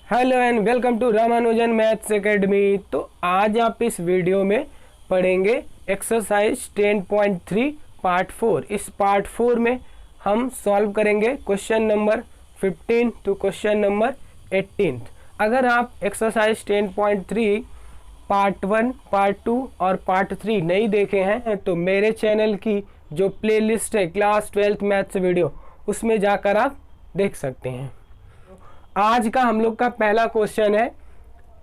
Hello and welcome to Ramanujan maths academy. तो आज आप इस वीडियो में पढ़ेंगे एक्सरसाइज 10.3 पार्ट 4। इस पार्ट 4 में हम सॉल्व करेंगे question number 15 to question number 18। अगर आप एक्सरसाइज 10.3 पार्ट 1, पार्ट 2 और पार्ट 3 नहीं देखे हैं तो मेरे चैनल की जो प्लेलिस्ट है क्लास 12th मैथ्स वीडियो, उसमें जाकर आप देख सकते हैं। आज का हम लोग का पहला क्वेश्चन है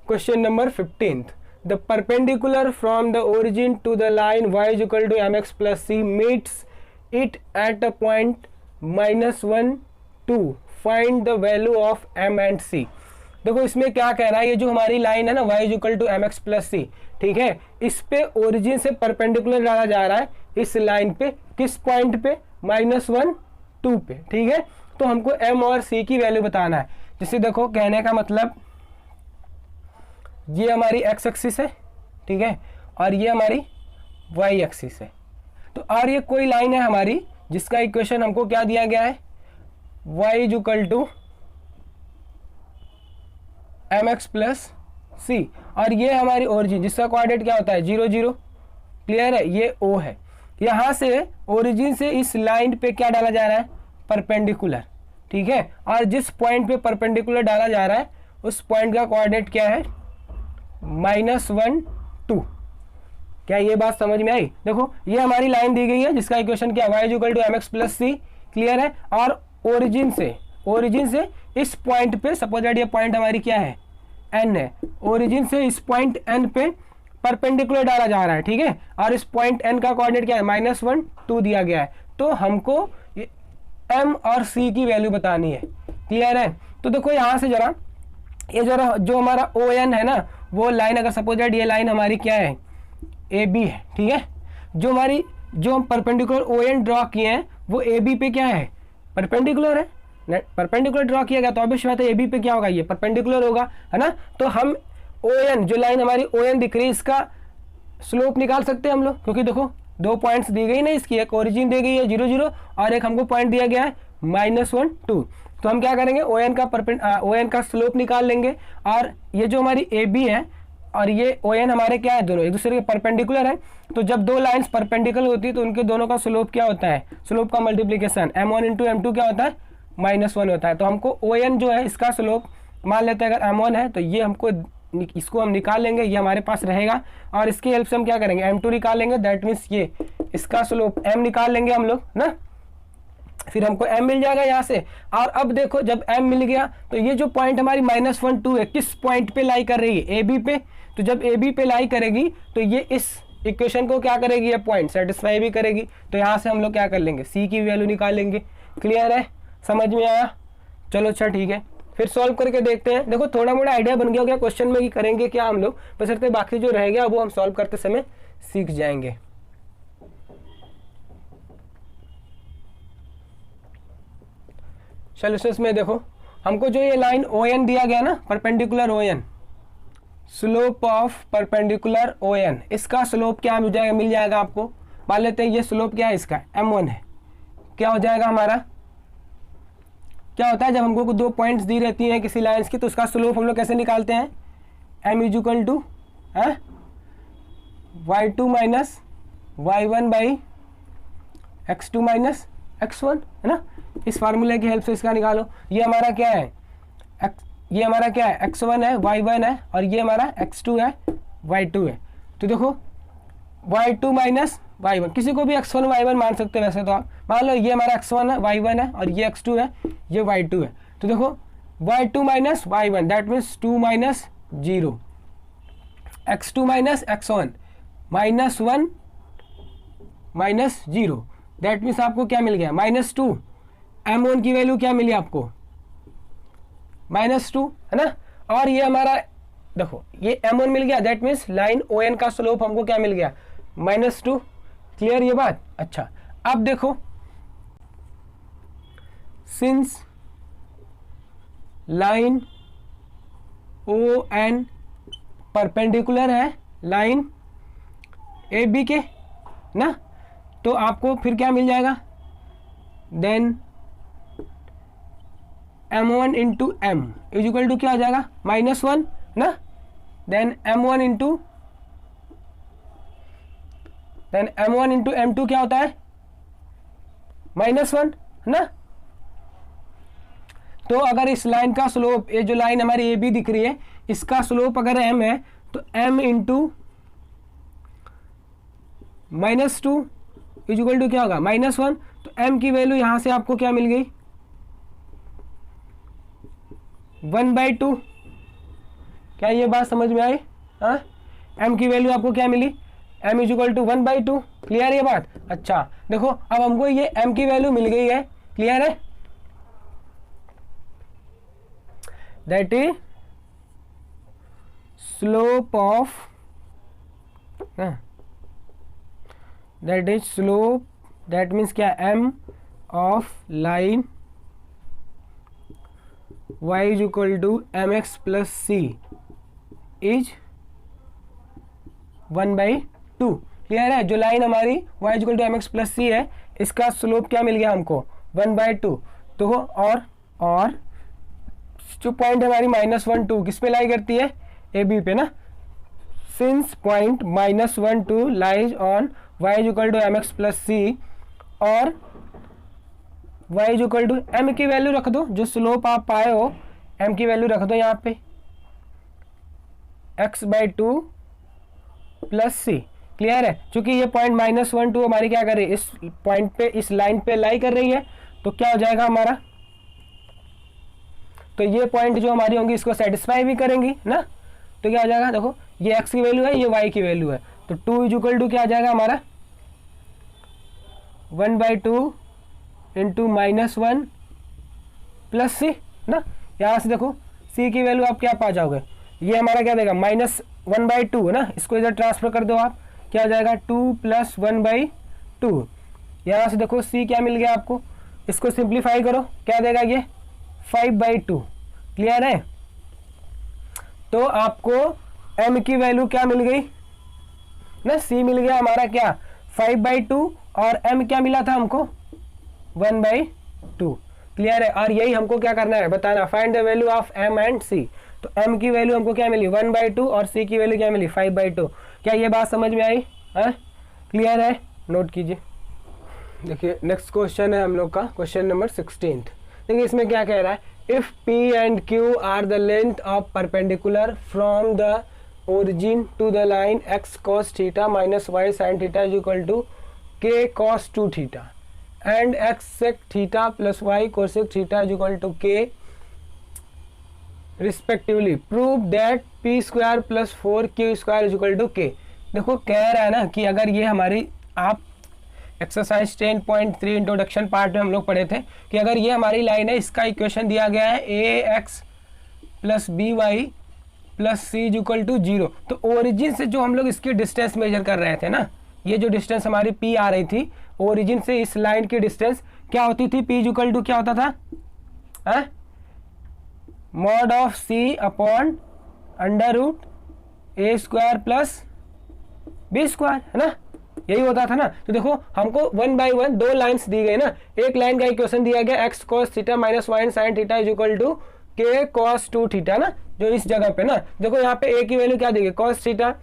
question number 15। The perpendicular from the origin to the line y is equal to mx plus c meets it at a point -1 2 find the value of m and c। देखो इसमें क्या कह रहा है, ये जो हमारी लाइन है ना y is equal to mx plus c, ठीक है, इस पे ओरिजिन से परपेंडिकुलर डाला जा रहा है इस लाइन पे, किस पॉइंट पे, -1 2 पे, ठीक है। तो हमको m और c की वैल्यू बताना है। जिसे देखो कहने का मतलब ये हमारी x एक्सिस है, ठीक है, और ये हमारी y एक्सिस है। तो और ये कोई लाइन है हमारी जिसका इक्वेशन हमको क्या दिया गया है, y is equal to mx plus c, और ये हमारी ओरिजिन जिसका कोऑर्डिनेट क्या होता है 0 0, क्लियर है, ये o है। यहाँ से ओरिजिन से इस लाइन पे क्या डाला जा रहा है, परपेंडिकुलर, ठीक है, और जिस पॉइंट पे परपेंडिकुलर डाला जा रहा है उस पॉइंट का कोऑर्डिनेट क्या है, -1 2। क्या ये बात समझ में आई? देखो ये हमारी लाइन दी गई है जिसका इक्वेशन क्या है, y is equal to mx plus c, clear है, और ओरिजिन से इस पॉइंट पे, सपोज दैट ये पॉइंट हमारी क्या है, n है, ओरिजिन से इस पॉइंट n पे परपेंडिकुलर डाला जा रहा है, ठीक है, और इस पॉइंट n का कोऑर्डिनेट क्या है, -1 2 दिया गया है। तो हमको m और c की वैल्यू बतानी है, क्लियर है। तो देखो यहाँ से जरा ये जरा जो हमारा ON है ना, वो लाइन, अगर सपोज दैट ये लाइन हमारी क्या है, AB है, ठीक है, जो हम परपेंडिकुलर ON ड्रॉ किए हैं वो AB पे क्या है, परपेंडिकुलर है, परपेंडिकुलर ड्रॉ किया गया तो ऑब्वियस बात है AB पे क्या होगा, ये परपेंडिकुलर होगा, है ना। तो हम ON, जो लाइन हमारी ON दिख रही है, इसका स्लोप निकाल सकते हैं हम लोग, क्योंकि देखो दो पॉइंट्स दी गई ना इसकी, एक ओरिजिन दी गई है 0 0 और एक हमको पॉइंट दिया गया है -1 2। तो हम क्या करेंगे, ON का स्लोप निकाल लेंगे, और ये जो हमारी AB है और ये ON हमारे क्या है, दोनों एक दूसरे के परपेंडिकुलर है। तो जब दो लाइंस परपेंडिकुलर होती है तो उनके दोनों का स्लोप क्या होता है, स्लोप का मल्टीप्लीकेशन m1 इंटू m2 क्या होता है, -1 होता है। तो हमको ON जो है इसका स्लोप मान लेते हैं, अगर m1 है तो ये हमको, इसको हम निकाल लेंगे, ये हमारे पास रहेगा, और इसकी हेल्प से हम क्या करेंगे, m2 निकाल लेंगे, दैट मीन्स ये इसका स्लोप m निकाल लेंगे हम लोग ना, फिर हमको m मिल जाएगा यहाँ से। और अब देखो जब m मिल गया तो ये जो पॉइंट हमारी -1 2 है, किस पॉइंट पे लाई कर रही है, AB पे। तो जब AB पे लाई करेगी तो ये इस इक्वेशन को क्या करेगी, ये पॉइंट सेटिस्फाई भी करेगी। तो यहाँ से हम लोग क्या कर लेंगे, C की वैल्यू निकाल लेंगे। क्लियर है, समझ में आया? चलो अच्छा ठीक है, फिर सॉल्व करके देखते हैं। देखो थोड़ा मोड़ा आइडिया बन गया होगा क्वेश्चन में कि करेंगे क्या हम लोग, बशर्ते बाकी जो रह गया वो हम सॉल्व करते समय सीख जाएंगे। सॉल्यूशंस में देखो हमको जो ये लाइन ON दिया गया ना, perpendicular ON, slope of perpendicular ON, इसका स्लोप क्या मिल जाएगा आपको। मान लेते हैं ये स्लोप क्या है इसका, m1 है, क्या हो जाएगा हमारा, क्या होता है जब हमको दो पॉइंट्स दी रहती हैं किसी लाइंस की, तो उसका स्लोप हम लोग कैसे निकालते हैं, m is equal to y2 minus y1 by x2 minus x1, है ना। इस फार्मूले की हेल्प से इसका निकालो। ये हमारा क्या है, ये हमारा क्या है, x1 है, y1 है, और ये हमारा x2 है, y2 है। तो देखो y2 माइनस y1, किसी को भी x1 y1 मान सकते हैं वैसे तो आप, मान लो ये हमारा x1 है, y1 है, और ये x2 है, ये y2 है। तो देखो y2 minus y1 that means 2 minus 0, x2 minus x1 -1 minus 0, that means आपको क्या मिल गया, -2। m1 की वैल्यू क्या मिली आपको, -2, है ना। और ये हमारा देखो ये m1 मिल गया, दैट मीन्स लाइन ON का स्लोप हमको क्या मिल गया, -2। क्लियर ये बात? अच्छा अब देखो, सिंस लाइन ON परपेंडिकुलर है लाइन AB के ना, तो आपको फिर क्या मिल जाएगा, then m1 into M is equal to क्या हो जाएगा -1 ना, देन m1 इंटू m2 क्या होता है -1 ना। तो अगर इस लाइन का स्लोप, ये जो लाइन हमारी ए बी दिख रही है, इसका स्लोप अगर m है तो m into -2 is equal to क्या होगा -1। तो m की वैल्यू यहां से आपको क्या मिल गई 1/2। क्या ये बात समझ में आई? हाँ, m की वैल्यू आपको क्या मिली, m is equal to 1/2। Clear ये बात? अच्छा देखो अब हमको ये m की वैल्यू मिल गई है, क्लियर है? That is slope of, that is slope, that means क्या, m of line y is equal to mx plus c is 1/2। Clear है? जो लाइन हमारी y is equal to mx plus c है, इसका slope क्या मिल गया हमको 1/2। तो और जो पॉइंट हमारी -1 2 किस पे लाई करती है, ए बी पे ना। Since point -1 2 lies on y is equal to mx plus c, और y is equal to m की वैल्यू रख दो, जो स्लोप आप पाए हो m की वैल्यू रख दो यहाँ पे x/2 प्लस सी। क्लियर है? क्योंकि ये पॉइंट -1 2 हमारी क्या कर रही है, इस पॉइंट पे, इस लाइन पे लाई कर रही है, तो क्या हो जाएगा हमारा, तो ये पॉइंट जो हमारी होंगी इसको सेटिस्फाई भी करेंगी ना। तो क्या हो जाएगा, देखो ये x की वैल्यू है, ये y की वैल्यू है, तो 2 इज इक्वल टू क्या आ जाएगा हमारा 1/2 इंटू -1 प्लस सी ना। यहाँ से देखो c की वैल्यू आप क्या पा जाओगे, ये हमारा क्या देगा -1/2 है ना, इसको इधर ट्रांसफर कर दो आप, क्या हो जाएगा 2 + 1/2। यहाँ से देखो c क्या मिल गया आपको, इसको सिंप्लीफाई करो, क्या देगा ये 5/2। क्लियर है? तो आपको m की वैल्यू क्या मिल गई ना, c मिल गया हमारा क्या 5/2, और m क्या मिला था हमको 1/2। क्लियर है? और यही हमको क्या करना है, बताना, find the value of m and c। तो m की वैल्यू हमको क्या मिली 1/2 और c की वैल्यू क्या मिली 5/2। क्या ये बात समझ में आई? क्लियर है? नोट कीजिए। देखिए नेक्स्ट क्वेश्चन है हम लोग का, क्वेश्चन नंबर 16। देखिए इसमें क्या कह रहा है, if p and q are the length of perpendicular from the origin to the line x cos theta minus y sin theta is equal to k cos 2 theta and x sec theta plus y cosec theta is equal to k respectively, prove that p² plus 4q² is equal to k। देखो कह रहा है ना कि अगर ये हमारी, आप एक्सरसाइज 10.3 इंट्रोडक्शन पार्ट में हम लोग पढ़े थे कि अगर ये हमारी लाइन है, इसका इक्वेशन दिया गया है ax plus by plus c is equal to 0। तो ओरिजिन से जो हम लोग इसकी डिस्टेंस मेजर कर रहे थे ना, ये जो डिस्टेंस हमारी p आ रही थी, ओरिजिन से इस लाइन की डिस्टेंस क्या होती थी, p इज इक्वल टू क्या होता था, mod of c upon √a² plus b², है ना, यही होता था ना। तो देखो हमको 1 by 1 दो लाइंस दी गई ना, एक लाइन का इक्वेशन दिया गया x cos theta minus y sin theta is equal to k cos 2 theta ना, जो इस जगह पे ना, देखो यहाँ पे a की वैल्यू क्या दी गई cos थीटा,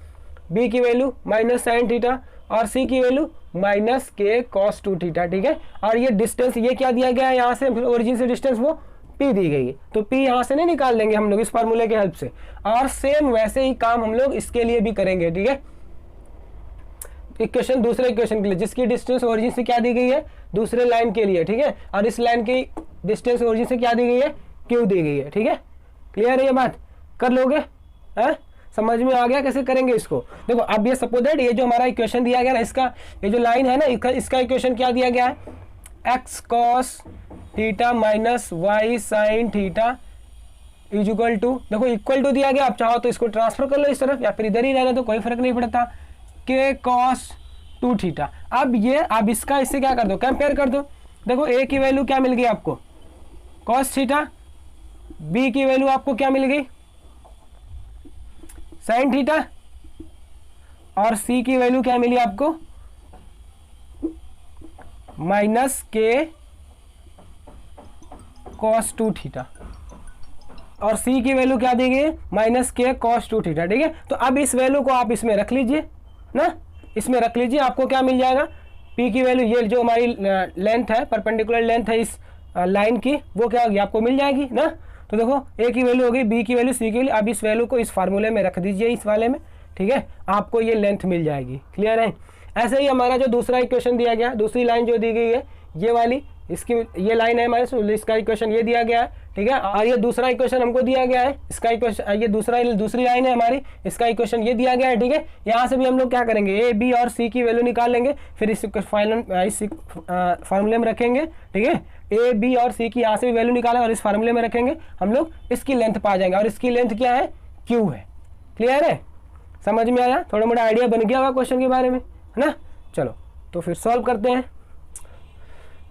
b की वैल्यू माइनस sin थीटा, और c की value minus k cos 2 theta. ठीक है, और ये डिस्टेंस ये क्या दिया गया है, यहाँ से ओरिजिन से डिस्टेंस वो p दी गई है, तो p यहाँ से नहीं निकाल देंगे हम लोग इस फार्मूले के हेल्प से। और सेम वैसे ही काम हम लोग इसके लिए भी करेंगे। ठीक है, इक्वेशन दूसरे इक्वेशन के लिए जिसकी डिस्टेंस ओरिजिन से क्या दी गई है, दूसरे लाइन के लिए। ठीक है, और इस लाइन की डिस्टेंस ओरिजिन से क्या दी गई है, q दी गई है। ठीक है, क्लियर है ये बात, कर लोगे? समझ में आ गया कैसे करेंगे इसको? देखो अब ये सपोज दैट ये जो हमारा इक्वेशन दिया गया ना, इसका ये जो लाइन है ना, इसका इक्वेशन क्या दिया गया है, x cos theta minus y sin theta is equal to, देखो इक्वल टू दिया गया, आप चाहो तो इसको ट्रांसफर कर लो इस तरफ, या फिर इधर ही रहना, तो कोई फर्क नहीं पड़ता, k cos 2 थीटा। अब ये, अब इसका इससे क्या कर दो, कंपेयर कर दो। देखो a की वैल्यू क्या मिल गई आपको cos थीटा, b की वैल्यू आपको क्या मिल गई sin थीटा, और c की वैल्यू क्या मिली आपको माइनस k cos 2 थीटा। और सी की वैल्यू क्या दी गई, माइनस के कॉस 2 थीटा, ठीक है। तो अब इस वैल्यू को आप इसमें रख लीजिए ना, इसमें रख लीजिए, आपको क्या मिल जाएगा, पी की वैल्यू, ये जो हमारी लेंथ है, परपेंडिकुलर लेंथ है इस लाइन की, वो क्या होगी, आपको मिल जाएगी ना। तो देखो ए की वैल्यू हो गई, बी की वैल्यू, सी की वैल्यू, अब इस वैल्यू को इस फार्मूले में रख दीजिए, इस वाले में, ठीक है, आपको ये लेंथ मिल जाएगी। क्लियर है। ऐसे ही हमारा जो दूसरा इक्वेशन दिया गया, दूसरी लाइन जो दी गई है ये वाली, इसकी ये लाइन है हमारे, इसका इक्वेशन ये दिया गया है, ठीक है। और ये दूसरा इक्वेशन हमको दिया गया है, इसका इक्वेशन, ये दूसरी लाइन है हमारी, इसका इक्वेशन ये दिया गया है, ठीक है। यहाँ से भी हम लोग क्या करेंगे, ए बी और सी की वैल्यू निकाल लेंगे, फिर इस फार्मूले में रखेंगे, ठीक है। ए बी और सी की यहाँ से भी वैल्यू निकालें और इस फार्मूले में रखेंगे, हम लोग इसकी लेंथ पा जाएंगे, और इसकी लेंथ क्या है, क्यू है। क्लियर है, समझ में आया, थोड़ा मोटा आइडिया बन गया होगा क्वेश्चन के बारे में, है ना। चलो तो फिर सॉल्व करते हैं।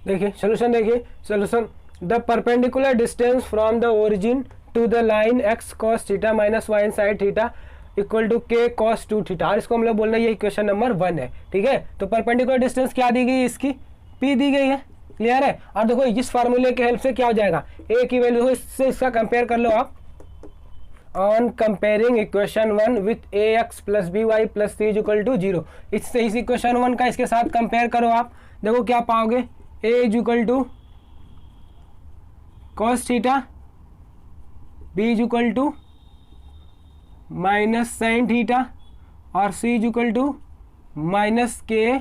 देखिए सोल्यूशन, देखिए solution, the perpendicular distance from the origin to the line x cos theta minus y sine theta equal to k cos 2 theta, और इसको हम लोग बोल रहे हैं ये इक्वेशन नंबर 1 है, ठीक है। तो परपेंडिकुलर डिस्टेंस क्या दी गई, इसकी पी दी गई है। क्लियर है। और देखो इस फार्मूले के हेल्प से क्या हो जाएगा, ए की वैल्यू हो, इससे इसका कंपेयर कर लो आप, on comparing equation 1 with a x plus b y plus c is equal to 0, इससे इस इक्वेशन 1 का इसके साथ कंपेयर करो आप, देखो क्या पाओगे, a is equal to cos theta, b is equal to minus sine theta, और c is equal to minus k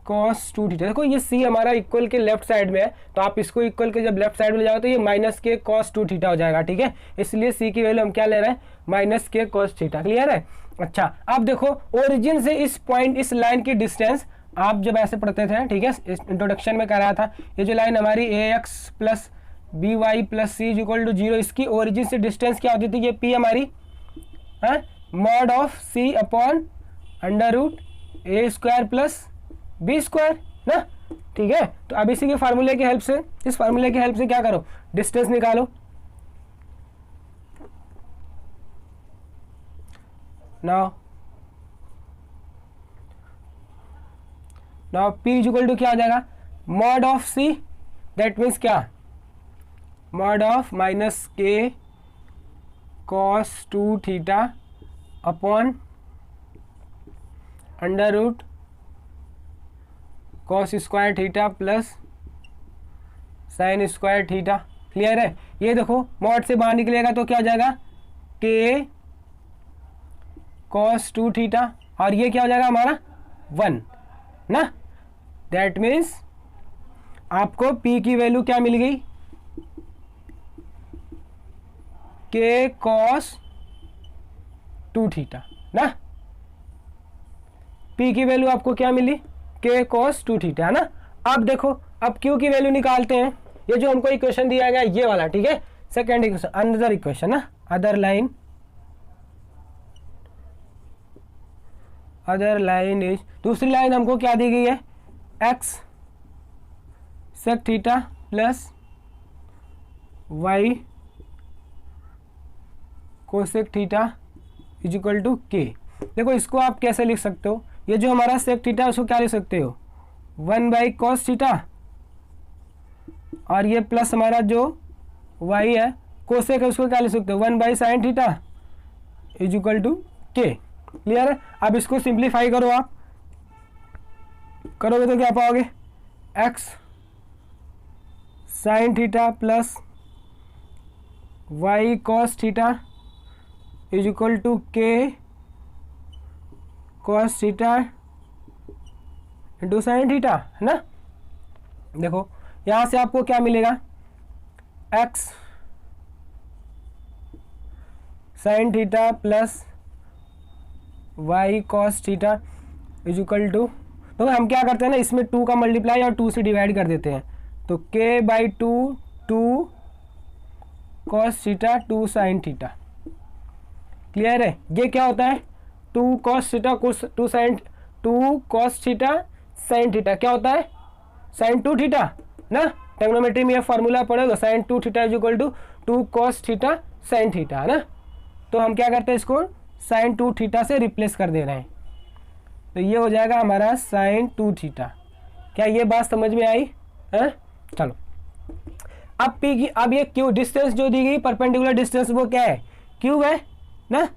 cos 2 theta. देखो ये सी हमारा इक्वल के लेफ्ट साइड में है, तो आप इसको इक्वल के जब लेफ्ट साइड में ले जाओ तो ये माइनस के कॉस 2 थीटा हो जाएगा, ठीक है। इसलिए सी की वैल्यू हम क्या ले रहे हैं, minus k cos theta. Clear है। अच्छा अब देखो ओरिजिन से इस पॉइंट, इस लाइन की डिस्टेंस आप जब ऐसे पढ़ते थे, ठीक है, इस इंट्रोडक्शन में कराया था, ये जो लाइन हमारी a x plus b y plus c is equal to 0, इसकी ओरिजिन से डिस्टेंस क्या होती थी, ये पी हमारी mod of c upon under root a square plus b square ना, ठीक है। तो अब इसी के फार्मूले की हेल्प से, इस फार्मूले की हेल्प से क्या करो, डिस्टेंस निकालो। Now P is equal to क्या हो जाएगा, mod of C, that means क्या, mod of minus k cos 2 theta upon under root cos square theta plus sine square theta. Clear है। ये देखो मॉड से बाहर निकलेगा तो क्या हो जाएगा, के कॉस 2 थीटा, और ये क्या हो जाएगा हमारा 1 ना, दैट मीन्स आपको P की वैल्यू क्या मिल गई, के कॉस 2 थीटा ना, P की वैल्यू आपको क्या मिली, के कॉस 2 थीटा है ना। अब देखो अब Q की वैल्यू निकालते हैं, ये जो हमको इक्वेशन दिया गया ये वाला, ठीक है, सेकंड इक्वेशन, अनदर इक्वेशन ना, अदर लाइन इज, दूसरी लाइन हमको क्या दी गई है, x sec theta plus y cosec theta is equal to k. देखो इसको आप कैसे लिख सकते हो, ये जो हमारा सेक थीटा है उसको क्या लिख सकते हो, 1 बाई कॉस थीटा, और ये प्लस हमारा जो वाई है कोसेक है उसको क्या लिख सकते हो, 1 by sine theta is equal to k. Clear है। अब इसको सिंप्लीफाई करो, आप करोगे तो क्या पाओगे, x sine theta plus y cos theta is equal to k cos theta into sine theta, है ना। देखो यहाँ से आपको क्या मिलेगा, x sine theta plus y cos theta is equal to, तो हम क्या करते हैं ना, इसमें 2 का मल्टीप्लाई और 2 से डिवाइड कर देते हैं, तो k by 2 cos theta 2 sine theta. Clear है। ये क्या होता है, 2 cos theta 2 cos theta sine theta क्या होता है, साइन 2 थीटा ना, ट्रिग्नोमेट्री में ये फार्मूला पड़ेगा, sine 2 theta is equal to 2 cos theta sine theta, है ना। तो हम क्या करते हैं, इसको साइन 2 थीटा से रिप्लेस कर दे रहे हैं, तो ये हो जाएगा हमारा साइन 2 थीटा। क्या ये बात समझ में आई है। चलो अब P की, अब ये Q डिस्टेंस जो दी गई परपेंडिकुलर डिस्टेंस वो क्या है, Q है ना,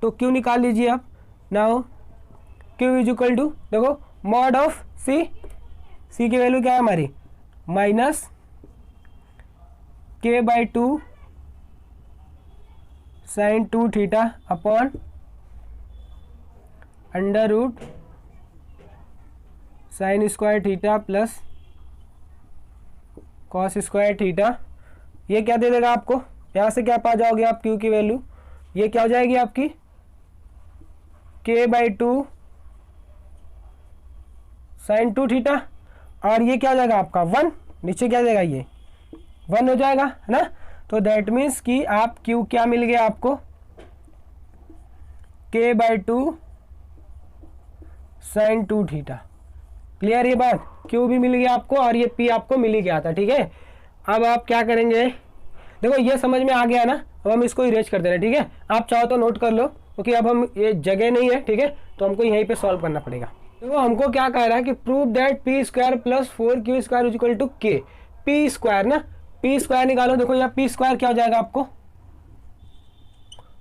तो Q निकाल लीजिए आप। Now Q is equal to, देखो मॉड ऑफ C, C की वैल्यू क्या है हमारी minus K/2 sine 2 theta upon under root sine square theta plus cos square theta. ये क्या दे देगा आपको, यहाँ से क्या पा जाओगे आप Q की वैल्यू, ये क्या हो जाएगी आपकी K/2 साइन 2 थीटा, और ये क्या हो जाएगा आपका 1, नीचे क्या देगा ये 1 हो जाएगा है ना। तो दैट मीन्स कि आप Q क्या मिल गया आपको K/2 साइन 2 थीटा। क्लियर ये बात, Q भी मिल गया आपको और ये P आपको मिल ही गया था। ठीक है, अब आप क्या करेंगे, देखो ये समझ में आ गया ना, अब हम इसको इरेज कर दे रहे हैं। ठीक है, आप चाहो तो नोट कर लो क्योंकि अब हम ये जगह नहीं है। ठीक है, तो हमको यहीं पे सॉल्व करना पड़ेगा। देखो हमको क्या कह रहा है कि prove that P square plus 4Q square is equal to K। P square ना, P स्क्वायर निकालो। देखो यहाँ P स्क्वायर क्या हो जाएगा आपको,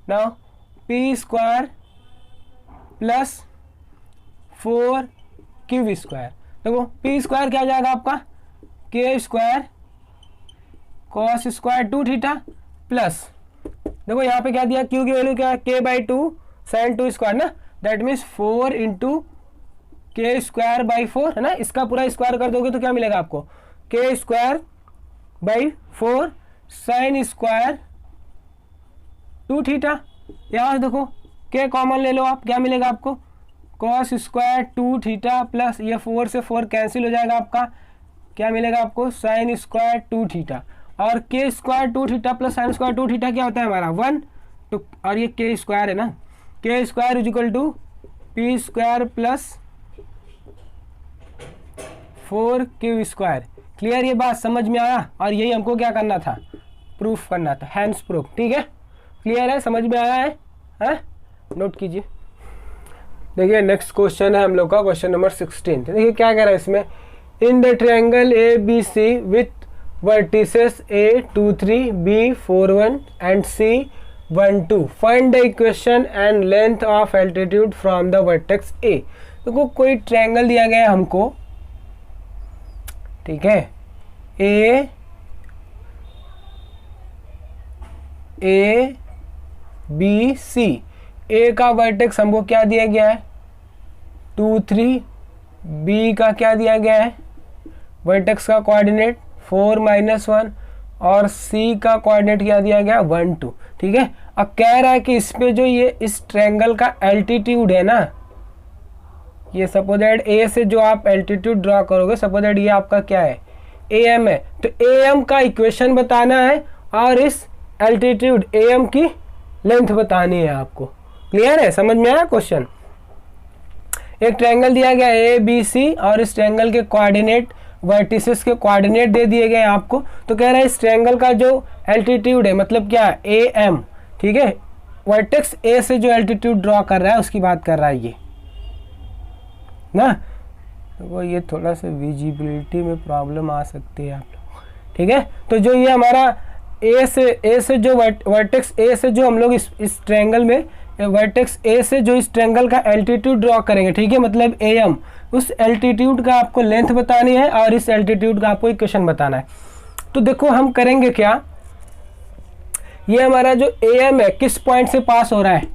now P square plus 4Q square. देखो P स्क्वायर क्या हो जाएगा आपका K square cos square 2 theta plus, देखो यहाँ पे क्या दिया Q की वैल्यू क्या है K/2 साइन 2 स्क्वायर ना, that means 4 into K square by 4 है ना। इसका पूरा स्क्वायर कर दोगे तो क्या मिलेगा आपको K square by 4 sine square 2 theta. यहाँ देखो K कॉमन ले लो आप, क्या मिलेगा आपको कॉस स्क्वायर 2 थीटा प्लस ये 4 से 4 कैंसिल हो जाएगा आपका, क्या मिलेगा आपको साइन स्क्वायर 2 थीटा, और K square 2 theta plus sine square 2 theta क्या होता है हमारा 1, तो और ये K स्क्वायर है ना, K square is equal to P square plus 4Q square. Clear ये बात समझ में आया, और यही हमको क्या करना था प्रूफ करना था, हैंड्स प्रूफ। ठीक है, क्लियर है, समझ में आया है? नोट कीजिए। देखिए नेक्स्ट क्वेश्चन है हम लोग का क्वेश्चन नंबर 16। देखिए क्या कह रहा है इसमें, in the triangle ABC with vertices A23 B41 and C12 find the equation and length of altitude from the vertex A। देखो कोई ट्रायंगल दिया गया है हमको, ठीक है, ABC, A का वर्टेक्स हमको क्या दिया गया है 2 3, B का क्या दिया गया है वर्टेक्स का कोऑर्डिनेट 4 -1, और C का कोऑर्डिनेट क्या दिया गया 1 2। ठीक है, अब कह रहा है कि इस पे जो ये इस ट्रायंगल का एल्टीट्यूड है ना, ये सपोज दैट A से जो आप एल्टीट्यूड ड्रॉ करोगे, सपोज दैट ये आपका क्या है AM है, तो AM का इक्वेशन बताना है और इस एल्टीट्यूड AM की लेंथ बतानी है आपको। क्लियर है, समझ में आया क्वेश्चन। एक ट्रायंगल दिया गया ABC और इस ट्रायंगल के कोऑर्डिनेट वर्टिसेस के कोऑर्डिनेट दे दिए गए आपको, तो कह रहा है इस ट्रायंगल का जो एल्टीट्यूड है मतलब क्या है AM। ठीक है, वर्टेक्स A से जो एल्टीट्यूड ड्रॉ कर रहा है उसकी बात कर रहा है ये ना। तो वो ये थोड़ा सा विजिबिलिटी में प्रॉब्लम आ सकती है आप लोग। ठीक है, तो जो ये हमारा A से जो वर्टेक्स A से जो हम लोग इस ट्रायंगल में वर्टेक्स A से जो इस ट्रायंगल का एल्टीट्यूड ड्रॉ करेंगे, ठीक है, मतलब AM, उस एल्टीट्यूड का आपको लेंथ बतानी है और इस एल्टीट्यूड का आपको इक्वेशन बताना है। तो देखो हम करेंगे क्या, ये हमारा जो AM है किस पॉइंट से पास हो रहा है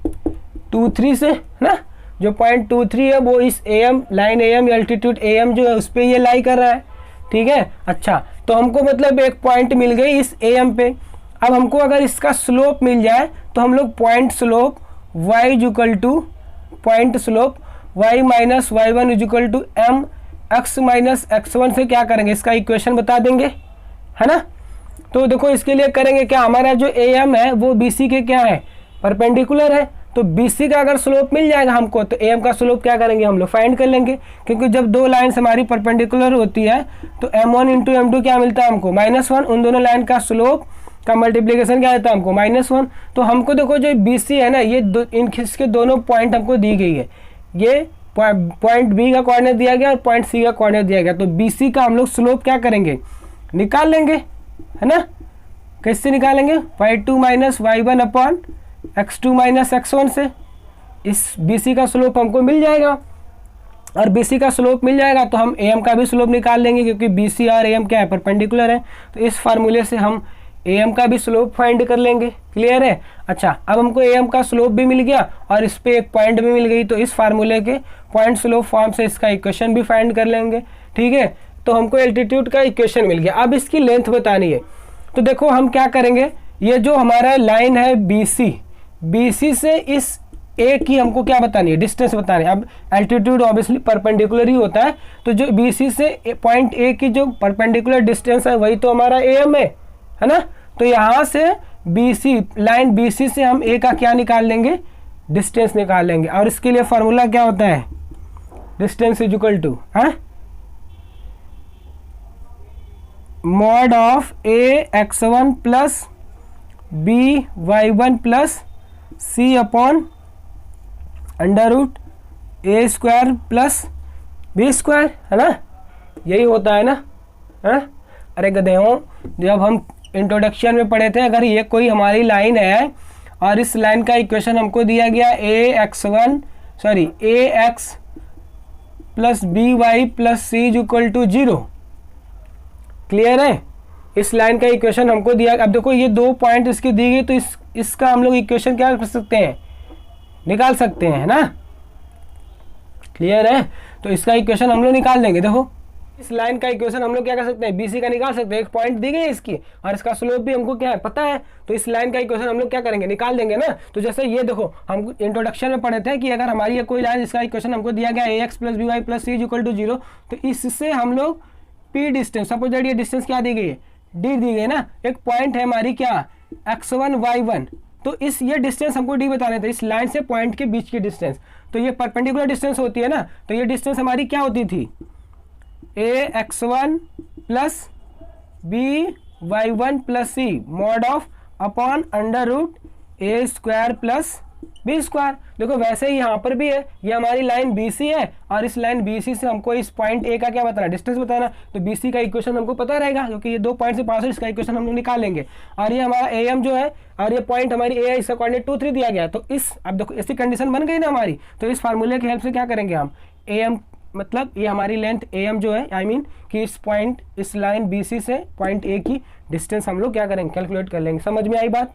2 3 से ना, जो पॉइंट 2 3 है वो इस AM line AM altitude AM जो है उस पर ये लाई कर रहा है। ठीक है, अच्छा तो हमको मतलब एक पॉइंट मिल गई इस AM पे। अब हमको अगर इसका स्लोप मिल जाए तो हम लोग point slope y equal to point slope y minus y1 equal to m x minus x1 से क्या करेंगे, इसका इक्वेशन बता देंगे, है ना। तो देखो इसके लिए करेंगे क्या, हमारा जो AM है वो BC के क्या है परपेंडिकुलर है, तो BC का अगर स्लोप मिल जाएगा हमको तो AM का स्लोप क्या करेंगे हम लोग फाइंड कर लेंगे, क्योंकि जब दो लाइन्स हमारी परपेंडिकुलर होती है तो M1 इंटू M2 क्या मिलता है हमको -1, उन दोनों लाइन का स्लोप का मल्टीप्लिकेशन क्या आता है हमको -1। तो हमको देखो जो BC है ना, ये इसके दोनों पॉइंट हमको दी गई है, ये पॉइंट B का कोऑर्डिनेट दिया गया और पॉइंट C का कोऑर्डिनेट दिया गया, तो BC का हम लोग स्लोप क्या करेंगे निकाल लेंगे, है ना। कैसे निकालेंगे, y2 minus y1 upon x2 minus x1 से। इस BC का स्लोप हमको मिल जाएगा, और BC का स्लोप मिल जाएगा तो हम AM का भी स्लोप निकाल लेंगे, क्योंकि BC और AM क्या है, परपेंडिकुलर है। तो इस फार्मूले से हम AM का भी स्लोप फाइंड कर लेंगे। क्लियर है। अच्छा, अब हमको AM का स्लोप भी मिल गया और इस पे एक पॉइंट भी मिल गई, तो इस फार्मूले के पॉइंट स्लोप फॉर्म से इसका इक्वेशन भी फाइंड कर लेंगे। ठीक है, तो हमको एल्टीट्यूड का इक्वेशन मिल गया। अब इसकी लेंथ बतानी है, तो देखो हम क्या करेंगे, ये जो हमारा लाइन है BC से इस ए की हमको क्या बतानी है, डिस्टेंस बतानी है। अब एल्टीट्यूड ऑब्वियसली परपेंडिकुलर ही होता है, तो जो BC से पॉइंट ए की जो परपेंडिकुलर डिस्टेंस है वही तो हमारा AM है ना। तो यहाँ से लाइन BC से हम ए का क्या निकाल लेंगे, डिस्टेंस निकाल लेंगे। और इसके लिए फार्मूला क्या होता है, distance is equal to mod of AX1 plus BY1 plus C upon under root A² plus B², है ना। यही होता है ना, है। अरे गधे हो, जब हम इंट्रोडक्शन में पढ़े थे, अगर ये कोई हमारी लाइन है और इस लाइन का इक्वेशन हमको दिया गया AX plus BY plus C is equal to 0। Clear है। इस लाइन का इक्वेशन हमको दिया, अब देखो ये 2 पॉइंट इसकी दी गई, तो इसका हम लोग इक्वेशन क्या कर सकते हैं, निकाल सकते हैं, है ना। क्लियर है। तो इसका इक्वेशन हम लोग निकाल देंगे। देखो इस लाइन का इक्वेशन हम लोग क्या कर सकते हैं, BC का निकाल सकते हैं। एक पॉइंट दी गई है इसकी और इसका स्लोप भी हमको क्या है पता है, तो इस लाइन का इक्वेशन हम लोग क्या करेंगे, निकाल देंगे ना। तो जैसे ये देखो, हम इंट्रोडक्शन में पढ़े थे कि अगर हमारी ये कोई लाइन, इसका इक्वेशन हमको दिया गया AX plus BY plus C is equal to 0, तो इससे हम लोग P डिस्टेंस, सपोज दैट ये डिस्टेंस क्या दी गई है, D दी गई ना। एक पॉइंट है हमारी क्या, X1 Y1, तो ये डिस्टेंस हमको D बताने थे, इस लाइन से पॉइंट के बीच की डिस्टेंस। तो ये परपेंडिकुलर डिस्टेंस होती है ना, तो ये डिस्टेंस हमारी क्या होती थी, AX1 plus BY1 plus C mod of upon under root A² plus B²। देखो वैसे ही यहाँ पर भी है, ये हमारी लाइन BC है और इस लाइन BC से हमको इस पॉइंट A का क्या बताना, डिस्टेंस बताना। तो BC का इक्वेशन हमको पता रहेगा, क्योंकि ये 2 पॉइंट से पास है, इसका इक्वेशन हम लोग निकाल लेंगे। और ये हमारा AM जो है, और ये पॉइंट हमारी A है, इसका कोऑर्डिनेट 2 3 दिया गया। तो अब देखो ऐसी कंडीशन बन गई ना हमारी, तो इस फार्मूले की हेल्प से क्या करेंगे हम, AM मतलब ये हमारी लेंथ AM जो है, आई मीन कि इस लाइन BC से पॉइंट A की डिस्टेंस हम लोग क्या करेंगे, कैलकुलेट कर लेंगे। समझ में आई बात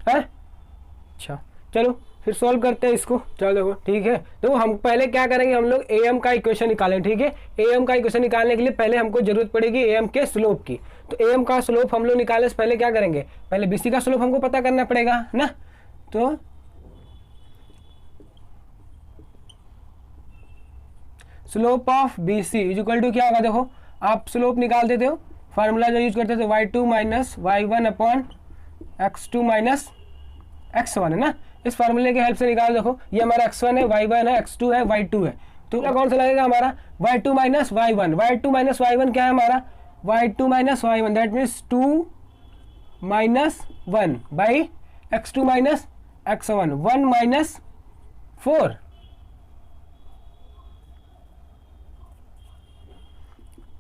है। अच्छा चलो फिर सॉल्व करते हैं इसको। चलो देखो ठीक है, देखो हम पहले क्या करेंगे, हम लोग AM का इक्वेशन निकालें। ठीक है, AM का इक्वेशन निकालने के लिए पहले हमको जरूरत पड़ेगी AM के स्लोप की। तो AM का स्लोप हम लोग निकालने से पहले क्या करेंगे, पहले BC का स्लोप हमको पता करना पड़ेगा ना। तो slope of BC is equal to क्या होगा, देखो आप स्लोप निकाल देते हो, फार्मूला जो यूज करते थे y2 minus y1 upon x2 minus x1, है ना। इस फार्मूले की हेल्प से निकाल, देखो ये हमारा x1 है, y1 है, x2 है, y2 है। तो कौन सा लगेगा हमारा, y2 minus y1। y2 minus y1 क्या है हमारा, y2 minus y1, that means 2 minus 1 by x2 minus x1, 1 minus 4,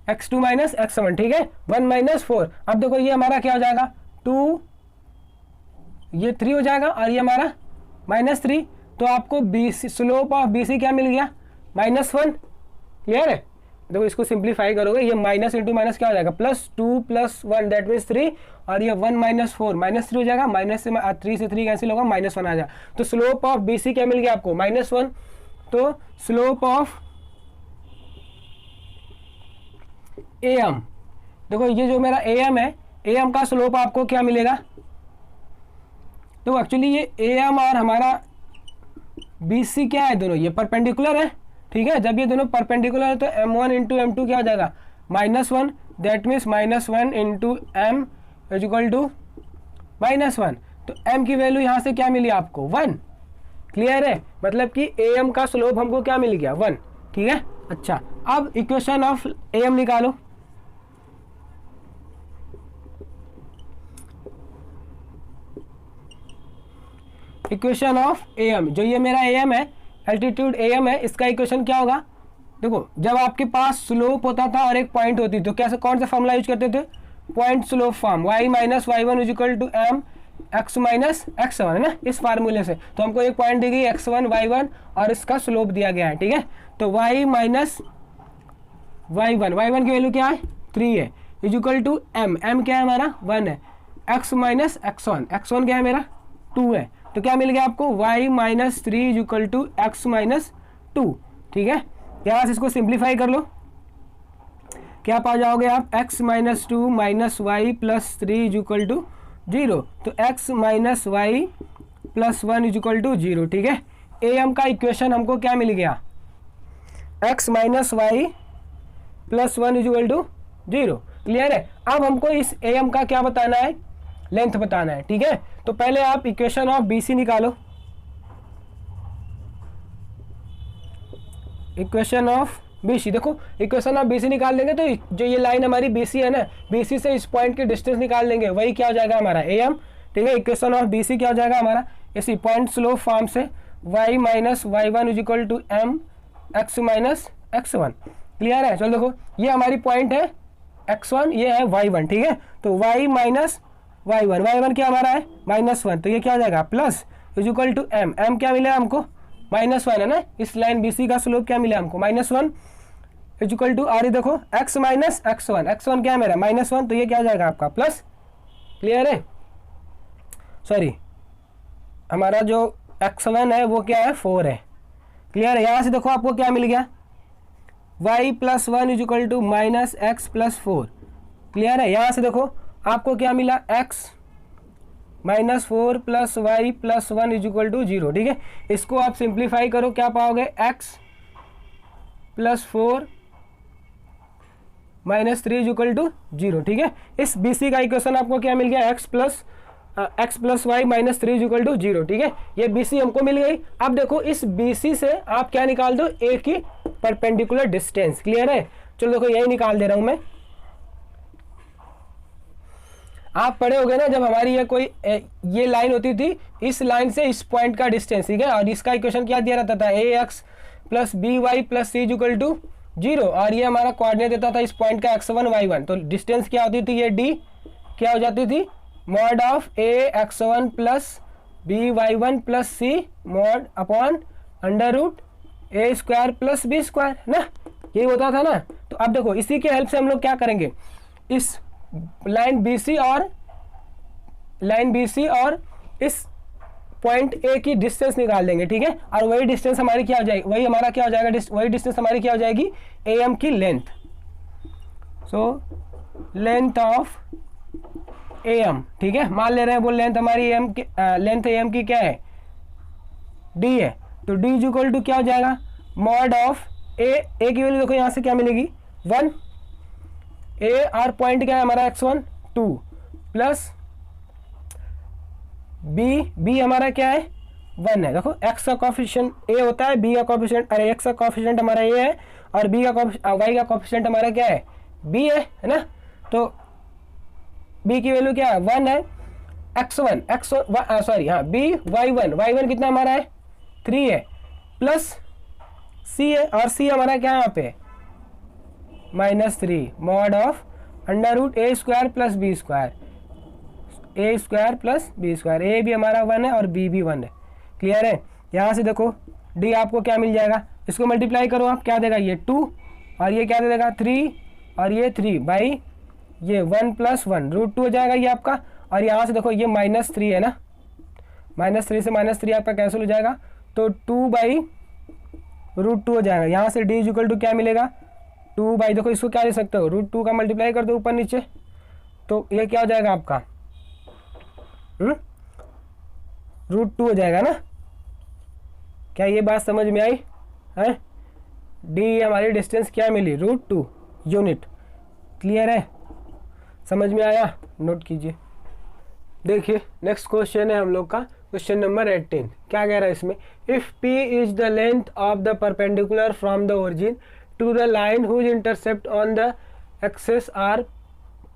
x2 minus x1। ठीक है, 1 माइनस 4। अब देखो ये हमारा क्या हो जाएगा, 2, ये 3 हो जाएगा और ये हमारा -3। तो आपको BC स्लोप ऑफ BC क्या मिल गया, -1। क्लियर है। देखो इसको सिंप्लीफाई करोगे, ये माइनस इंटू माइनस क्या हो जाएगा, +2 + 1 दैट मीन्स 3, और ये 1 माइनस 4 -3 हो जाएगा, माइनस से 3 से 3 कैंसिल होगा, -1 आ जाएगा। तो स्लोप ऑफ BC क्या मिल गया आपको, -1। तो स्लोप ऑफ AM, देखो ये जो मेरा AM है, AM का स्लोप आपको क्या मिलेगा, तो एक्चुअली ये AM और हमारा BC क्या है, दोनों ये परपेंडिकुलर है। ठीक है, जब ये दोनों परपेंडिकुलर है तो M1 इंटू M2 क्या हो जाएगा, -1, that means -1 into M is equal to -1। तो M की वैल्यू यहाँ से क्या मिली आपको, 1। क्लियर है, मतलब कि AM का स्लोप हमको क्या मिल गया, 1। ठीक है। अच्छा, अब इक्वेशन ऑफ AM निकालो। इक्वेशन ऑफ AM, जो ये मेरा AM है, एल्टीट्यूड AM है, इसका इक्वेशन क्या होगा, देखो जब आपके पास स्लोप होता था और एक पॉइंट होती तो कैसे, कौन सा फॉर्मूला यूज करते थे, point slope form y minus y one is equal to m x minus x one है ना, इस फार्मूले से। तो हमको एक पॉइंट दी गई x1 y1 और इसका स्लोप दिया गया है, ठीक है। तो y माइनस y1 की वैल्यू क्या है 3 है, इजिकल टू m क्या है हमारा 1 है, x माइनस x1 क्या है मेरा 2 है। तो क्या मिल गया आपको y minus 3 is equal to x minus 2, ठीक है। यहाँ से इसको सिंप्लीफाई कर लो, क्या पा जाओगे आप x minus 2 minus y plus 3 is equal to 0। तो x minus y plus 1 is equal to 0, ठीक है। am का इक्वेशन हमको क्या मिल गया, x minus y plus 1 is equal to 0, clear है। अब हमको इस am का क्या बताना है, लेंथ बताना है, ठीक है। तो पहले आप इक्वेशन ऑफ BC निकालो, इक्वेशन ऑफ BC, देखो इक्वेशन ऑफ BC निकाल देंगे तो जो ये लाइन हमारी BC है ना, BC से इस पॉइंट की डिस्टेंस निकाल देंगे, वही क्या हो जाएगा हमारा AM, ठीक है। इक्वेशन ऑफ BC क्या हो जाएगा हमारा, इसी पॉइंट स्लोप फॉर्म से y minus y one is equal to m x minus x1, clear है। चलो देखो ये हमारी पॉइंट है x1, ये है y1, ठीक है। तो y माइनस y1 क्या हमारा है -1, तो ये क्या हो जाएगा प्लस इजिकल टू m क्या मिला हमको -1 है ना, इस लाइन BC का स्लोप क्या मिला हमको -1 इजिकल टू, और ये देखो x माइनस x1 क्या है मेरा -1, तो ये क्या हो जाएगा आपका प्लस, क्लियर है। सॉरी हमारा जो x1 है वो क्या है 4 है, क्लियर है। यहाँ से देखो आपको क्या मिल गया y plus 1 is equal to minus x plus 4, clear है। यहाँ से देखो आपको क्या मिला x minus 4 plus y plus 1 is equal to 0, ठीक है। इसको आप सिंप्लीफाई करो, क्या पाओगे x plus 4 minus 3 is equal to 0, ठीक है। इस BC का इक्वेशन आपको क्या मिल गया x plus y minus 3 is equal to 0, ठीक है। ये BC हमको मिल गई। अब देखो इस BC से आप क्या निकाल दो, A की परपेंडिकुलर डिस्टेंस, क्लियर है। चलो देखो यही निकाल दे रहा हूं मैं, आप पढ़े होगे ना जब हमारी ये लाइन होती थी, इस लाइन से इस पॉइंट का डिस्टेंस, ठीक है। और इसका इक्वेशन क्या दिया रहता था ax plus by plus c equal to 0, और ये हमारा कोऑर्डिनेट देता था इस पॉइंट का x1 y1। तो डिस्टेंस क्या होती थी, ये d क्या हो जाती थी mod of ax1 plus by1 plus c mod upon under root a square plus b square ना, यही होता था ना। तो अब देखो इसी के हेल्प से हम लोग क्या करेंगे, इस लाइन BC और इस पॉइंट A की डिस्टेंस निकाल देंगे, ठीक है। और वही डिस्टेंस हमारी क्या हो जाएगी, वही हमारा क्या हो जाएगा, वही डिस्टेंस हमारी क्या हो जाएगी AM की length. So length of AM, ठीक है। मान ले रहे हैं वो लेंथ हमारी AM की लेंथ AM की क्या है D है, तो D इक्वल टू क्या हो जाएगा मॉड ऑफ A की वैल्यू देखो यहाँ से क्या मिलेगी 1, A और पॉइंट क्या है हमारा x1 2 प्लस B हमारा क्या है 1 है। देखो x का कोफिशिएंट A होता है, B का कोफिशिएंट, अरे x का कोफिशिएंट हमारा A है और B का y का कोफिशिएंट हमारा क्या है B है ना। तो B की वैल्यू क्या है 1 है, B y1 कितना हमारा है 3 है, प्लस C है, और C हमारा क्या है यहाँ पे -3 mod of under root a square plus b square, a भी हमारा 1 है और b भी 1 है, क्लियर है। यहाँ से देखो d आपको क्या मिल जाएगा, इसको मल्टीप्लाई करो आप, क्या देगा ये 2 और ये क्या दे देगा 3 और ये 3 बाई ये 1 प्लस 1 √2 हो जाएगा ये आपका। और यहाँ से देखो ये -3 है ना, -3 से -3 आपका कैंसिल हो जाएगा, तो 2 बाई √2 हो जाएगा। यहाँ से d इक्वल टू क्या मिलेगा 2 बाई, देखो इसको क्या ले सकते हो √2 का मल्टीप्लाई कर दो ऊपर नीचे, तो ये क्या हो जाएगा आपका √2 हो जाएगा ना। क्या ये बात समझ में आई है, d हमारी डिस्टेंस क्या मिली √2 यूनिट, क्लियर है, समझ में आया, नोट कीजिए। देखिए नेक्स्ट क्वेश्चन है हम लोग का क्वेश्चन नंबर 18। क्या कह रहा है इसमें, if p is the length of the perpendicular from the origin to the line whose intercept on the axis are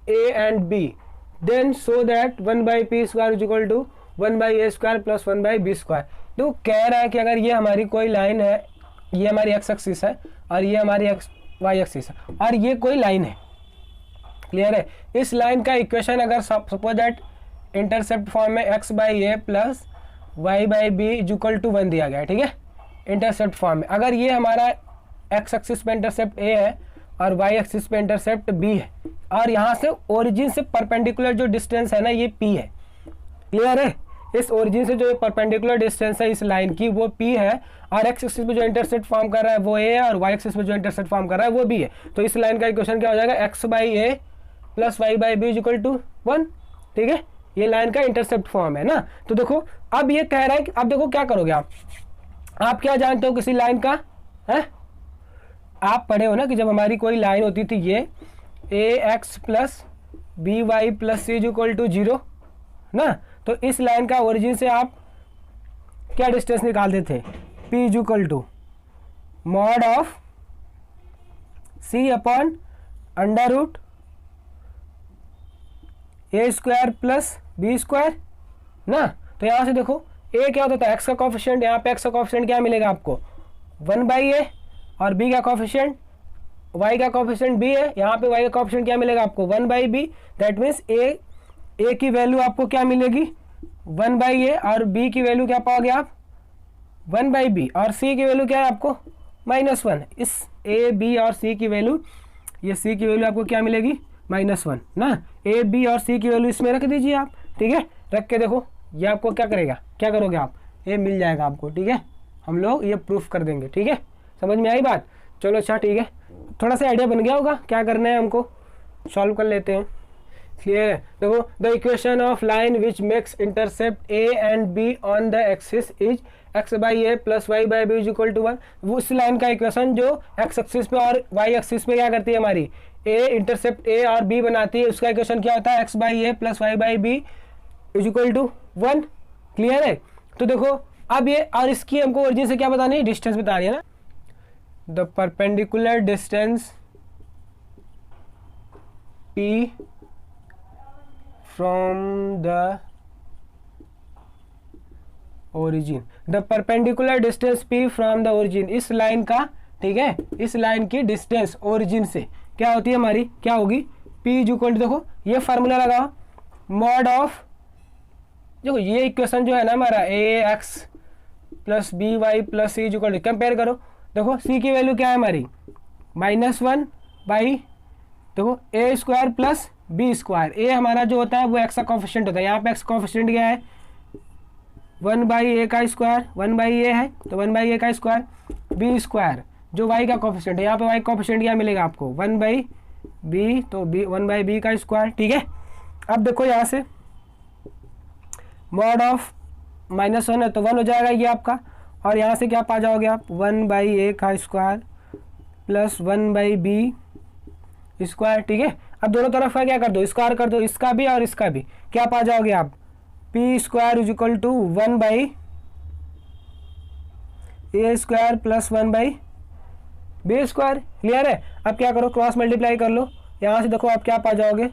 A and B, then show that 1 by p square is equal to 1 by a square plus 1 by b square। तो कह रहा है कि अगर ये हमारी कोई line है, ये हमारी x एक्सिस है और ये हमारी y एक्सिस है और ये कोई लाइन है, क्लियर है। इस लाइन का इक्वेशन अगर सपोज दैट इंटरसेप्ट फॉर्म में x by a plus y by b equal to 1 दिया गया है, ठीक है, इंटरसेप्ट फॉर्म में। अगर ये हमारा x एक्सिस पे इंटरसेप्ट a है और y एक्सिस पे इंटरसेप्ट b है और यहाँ से ओरिजिन से परपेंडिकुलर जो डिस्टेंस है ना ये p है, क्लियर है। इस ओरिजिन से जो परपेंडिकुलर डिस्टेंस है इस लाइन की वो p है और x एक्सिस पे जो इंटरसेप्ट फॉर्म कर रहा है वो a है और y एक्सिस पे जो इंटरसेप्ट फॉर्म कर रहा है वो b है। तो इस लाइन का इक्वेशन क्या हो जाएगा, x by a plus y by b equal to 1, ठीक है। ये लाइन का इंटरसेप्ट फॉर्म है ना। तो देखो अब ये कह रहा है कि अब देखो क्या करोगे आप क्या जानते हो किसी लाइन का है, आप पढ़े हो ना कि जब हमारी कोई लाइन होती थी ये a x plus b y plus c equal to 0 ना, तो इस लाइन का ओरिजिन से आप क्या डिस्टेंस निकालते थे, p equal to mod of c upon under root a square plus b square ना। तो यहाँ से देखो a क्या होता था, x का कॉफिशिएंट, यहाँ पे x का कॉफिशिएंट क्या मिलेगा आपको 1 बाई ए और b का कॉफिशिएंट y का कॉफिशिएंट b है, यहाँ पे y का कॉफिशिएंट क्या मिलेगा आपको 1 by b. That means a की वैल्यू आपको क्या मिलेगी 1 बाई ए और b की वैल्यू क्या पाओगे आप 1 बाई बी और c की वैल्यू क्या है आपको -1। इस a b और c की वैल्यू, ये c की वैल्यू आपको क्या मिलेगी -1 ना। a b और c की वैल्यू इसमें रख दीजिए आप, ठीक है। रख के देखो ये आपको क्या करेगा, क्या करोगे आप, ये मिल जाएगा आपको, ठीक है। हम लोग ये प्रूफ कर देंगे, ठीक है। समझ में आई बात, चलो अच्छा ठीक है, थोड़ा सा आइडिया बन गया होगा क्या करना है हमको, सॉल्व कर लेते हैं। क्लियर है। देखो the equation of line which makes intercept a and b on the axis is x by a plus y by b equal to 1। वो उस लाइन का इक्वेशन जो x एक्सिस पे और y एक्सिस पे क्या करती है हमारी a इंटरसेप्ट a और b बनाती है, उसका इक्वेशन क्या होता है x by a plus y by b equal to 1। Clear है। तो देखो अब ये और इसकी हमको ओरिजिन से क्या बतानी है, डिस्टेंस बतानी है ना। The perpendicular distance p from the origin, the perpendicular distance p from the origin, इस लाइन का, ठीक है, इस लाइन की डिस्टेंस ओरिजिन से क्या होती है हमारी, क्या होगी p इक्वल टू, देखो ये फार्मूला लगाओ मॉड ऑफ, देखो ये इक्वेशन जो है ना हमारा a x plus b y plus c equal to, compare करो, देखो c की वैल्यू क्या है हमारी -1 बाई, देखो ए स्क्वायर प्लस बी स्क्वायर, ए हमारा जो होता है वो एक्स का कॉफिशिएंट होता है, यहाँ पे एक्स कॉफिशिएंट क्या है 1 बाई ए का स्क्वायर, 1 बाई ए है तो 1 बाई ए का स्क्वायर, बी स्क्वायर जो वाई का कॉफिशिएंट है, यहाँ पे वाई कॉफिशिएंट क्या मिलेगा आपको 1 बाई बी, तो बी 1 बाई बी का स्क्वायर, ठीक है। अब देखो यहाँ से मॉड ऑफ -1 है तो 1 हो जाएगा ये आपका, और यहाँ से क्या पा जाओगे आप 1 बाई ए का square plus 1 by b square, ठीक है। अब दोनों तरफ का क्या कर दो, स्क्वायर कर दो, इसका भी और इसका भी, क्या पा जाओगे आप p square equal to 1 by a square plus 1 by b square. Clear है। अब क्या करो, क्रॉस मल्टीप्लाई कर लो, यहाँ से देखो आप क्या पा जाओगे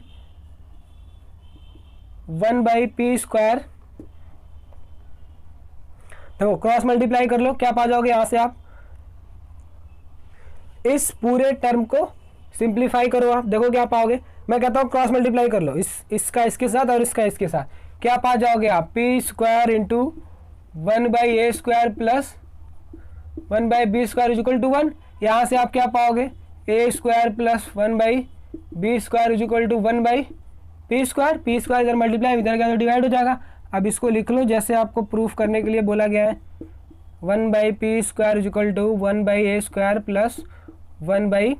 1 बाई पी स्क्वायर, देखो क्रॉस मल्टीप्लाई कर लो, क्या पा जाओगे यहाँ से आप, इस पूरे टर्म को सिंप्लीफाई करो, आप देखो क्या पाओगे, मैं कहता हूँ क्रॉस मल्टीप्लाई कर लो, इसका इसके साथ और इसका इसके साथ, क्या पा जाओगे आप p square into 1 by a square plus 1 by b square equal to 1। यहाँ से आप क्या पाओगे a square plus 1 by b square equal to 1 by p square इधर मल्टीप्लाई इधर क्या तो डिवाइड हो जाएगा। अब इसको लिख लो जैसे आपको प्रूफ करने के लिए बोला गया है, 1 by p square equal to 1 by a square plus 1 by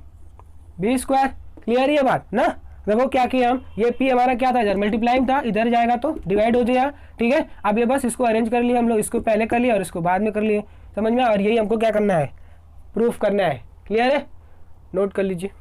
b square. Clear ये बात ना। देखो क्या किया हम, ये p हमारा क्या था इधर मल्टीप्लाइंग था, इधर जाएगा तो डिवाइड हो जाएगा, ठीक है। अब ये बस इसको अरेंज कर लिया हम लोग, इसको पहले कर लिया और इसको बाद में कर लिए, समझ में। और यही हमको क्या करना है, प्रूफ करना है। क्लियर है, नोट कर लीजिए।